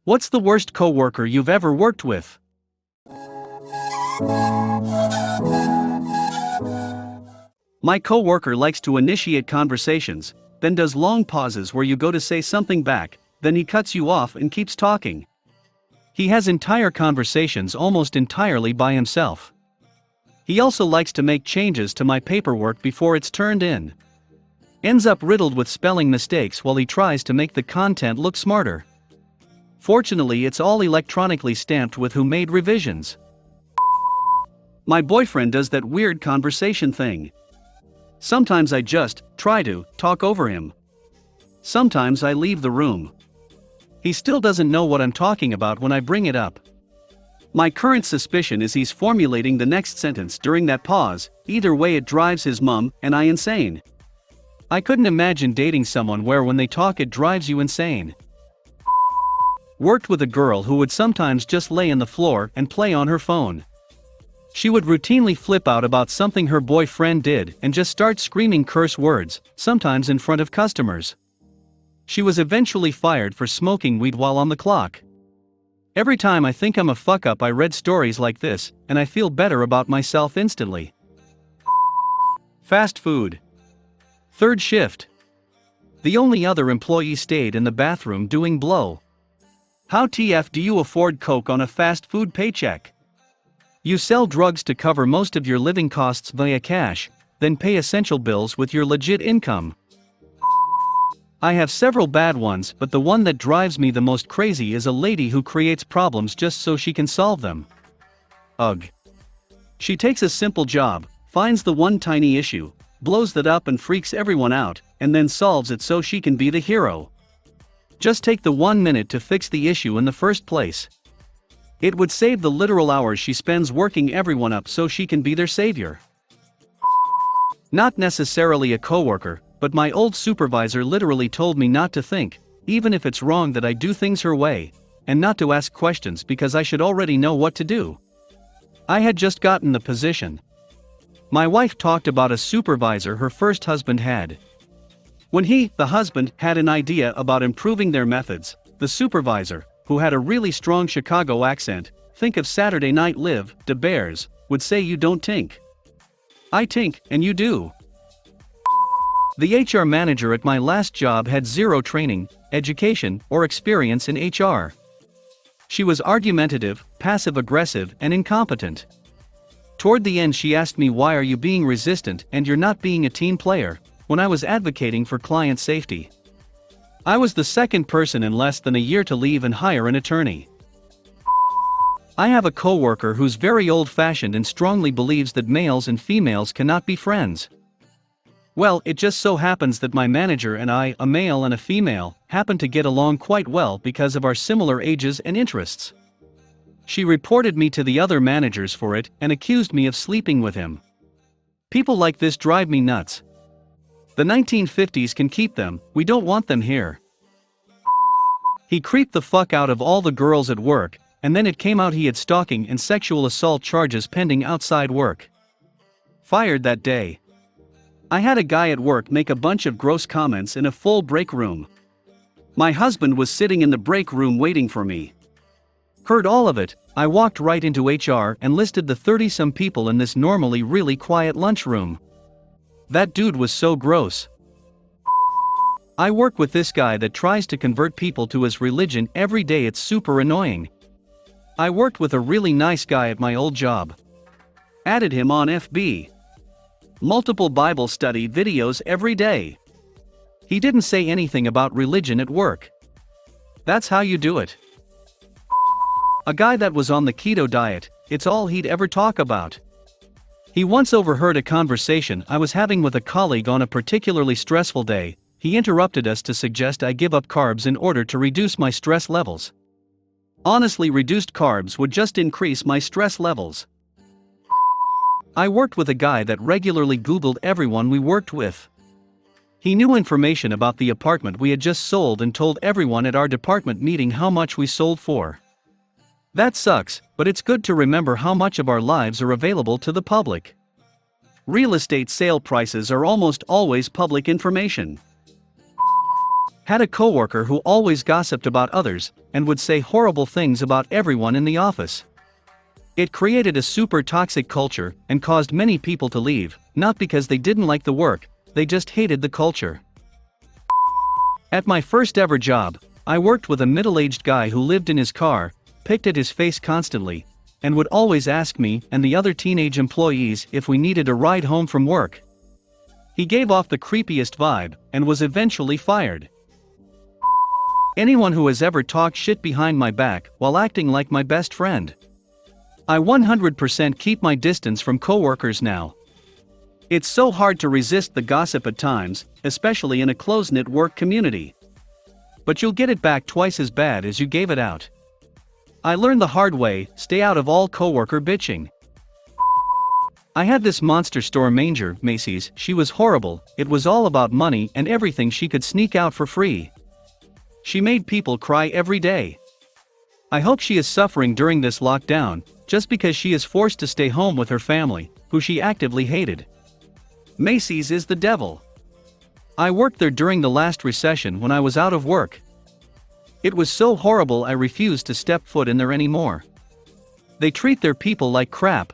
What's the worst coworker you've ever worked with? My coworker likes to initiate conversations, then does long pauses where you go to say something back, then he cuts you off and keeps talking. He has entire conversations almost entirely by himself. He also likes to make changes to my paperwork before it's turned in. Ends up riddled with spelling mistakes while he tries to make the content look smarter. Fortunately, it's all electronically stamped with who made revisions. My boyfriend does that weird conversation thing. Sometimes I just try to talk over him. Sometimes I leave the room. He still doesn't know what I'm talking about when I bring it up. My current suspicion is he's formulating the next sentence during that pause. Either way, it drives his mom and I insane. I couldn't imagine dating someone where when they talk it drives you insane. Worked with a girl who would sometimes just lay on the floor and play on her phone. She would routinely flip out about something her boyfriend did and just start screaming curse words, sometimes in front of customers. She was eventually fired for smoking weed while on the clock. Every time I think I'm a fuck up, I read stories like this, and I feel better about myself instantly. Fast food. Third shift. The only other employee stayed in the bathroom doing blow. How TF do you afford Coke on a fast food paycheck? You sell drugs to cover most of your living costs via cash, then pay essential bills with your legit income. I have several bad ones, but the one that drives me the most crazy is a lady who creates problems just so she can solve them. Ugh. She takes a simple job, finds the one tiny issue, blows that up and freaks everyone out, and then solves it so she can be the hero. Just take the 1 minute to fix the issue in the first place. It would save the literal hours she spends working everyone up so she can be their savior. Not necessarily a coworker, but my old supervisor literally told me not to think, even if it's wrong, that I do things her way, and not to ask questions because I should already know what to do. I had just gotten the position. My wife talked about a supervisor her first husband had. When he, the husband, had an idea about improving their methods, the supervisor, who had a really strong Chicago accent, think of Saturday Night Live, de Bears, would say, "You don't tink. I tink, and you do." The HR manager at my last job had zero training, education, or experience in HR. She was argumentative, passive-aggressive, and incompetent. Toward the end, she asked me, "Why are you being resistant and you're not being a team player?" when I was advocating for client safety. I was the second person in less than a year to leave and hire an attorney. I have a coworker who's very old-fashioned and strongly believes that males and females cannot be friends. Well, it just so happens that my manager and I, a male and a female, happen to get along quite well because of our similar ages and interests. She reported me to the other managers for it and accused me of sleeping with him. People like this drive me nuts. The 1950s can keep them, we don't want them here. He creeped the fuck out of all the girls at work, and then it came out he had stalking and sexual assault charges pending outside work. Fired that day. I had a guy at work make a bunch of gross comments in a full break room. My husband was sitting in the break room waiting for me. Heard all of it. I walked right into HR and listed the 30-some people in this normally really quiet lunchroom. That dude was so gross. I work with this guy that tries to convert people to his religion every day. It's super annoying. I worked with a really nice guy at my old job. Added him on FB. Multiple Bible study videos every day. He didn't say anything about religion at work. That's how you do it. A guy that was on the keto diet, it's all he'd ever talk about. He once overheard a conversation I was having with a colleague on a particularly stressful day. He interrupted us to suggest I give up carbs in order to reduce my stress levels. Honestly, reduced carbs would just increase my stress levels. I worked with a guy that regularly Googled everyone we worked with. He knew information about the apartment we had just sold and told everyone at our department meeting how much we sold for. That sucks, but it's good to remember how much of our lives are available to the public. Real estate sale prices are almost always public information. Had a coworker who always gossiped about others, and would say horrible things about everyone in the office. It created a super toxic culture and caused many people to leave, not because they didn't like the work, they just hated the culture. At my first ever job, I worked with a middle-aged guy who lived in his car, picked at his face constantly, and would always ask me and the other teenage employees if we needed a ride home from work. He gave off the creepiest vibe and was eventually fired. Anyone who has ever talked shit behind my back while acting like my best friend. I 100% keep my distance from coworkers now. It's so hard to resist the gossip at times, especially in a close-knit work community. But you'll get it back twice as bad as you gave it out. I learned the hard way, stay out of all coworker bitching. I had this monster store manger, Macy's, she was horrible, it was all about money and everything she could sneak out for free. She made people cry every day. I hope she is suffering during this lockdown, just because she is forced to stay home with her family, who she actively hated. Macy's is the devil. I worked there during the last recession when I was out of work. It was so horrible I refused to step foot in there anymore. They treat their people like crap,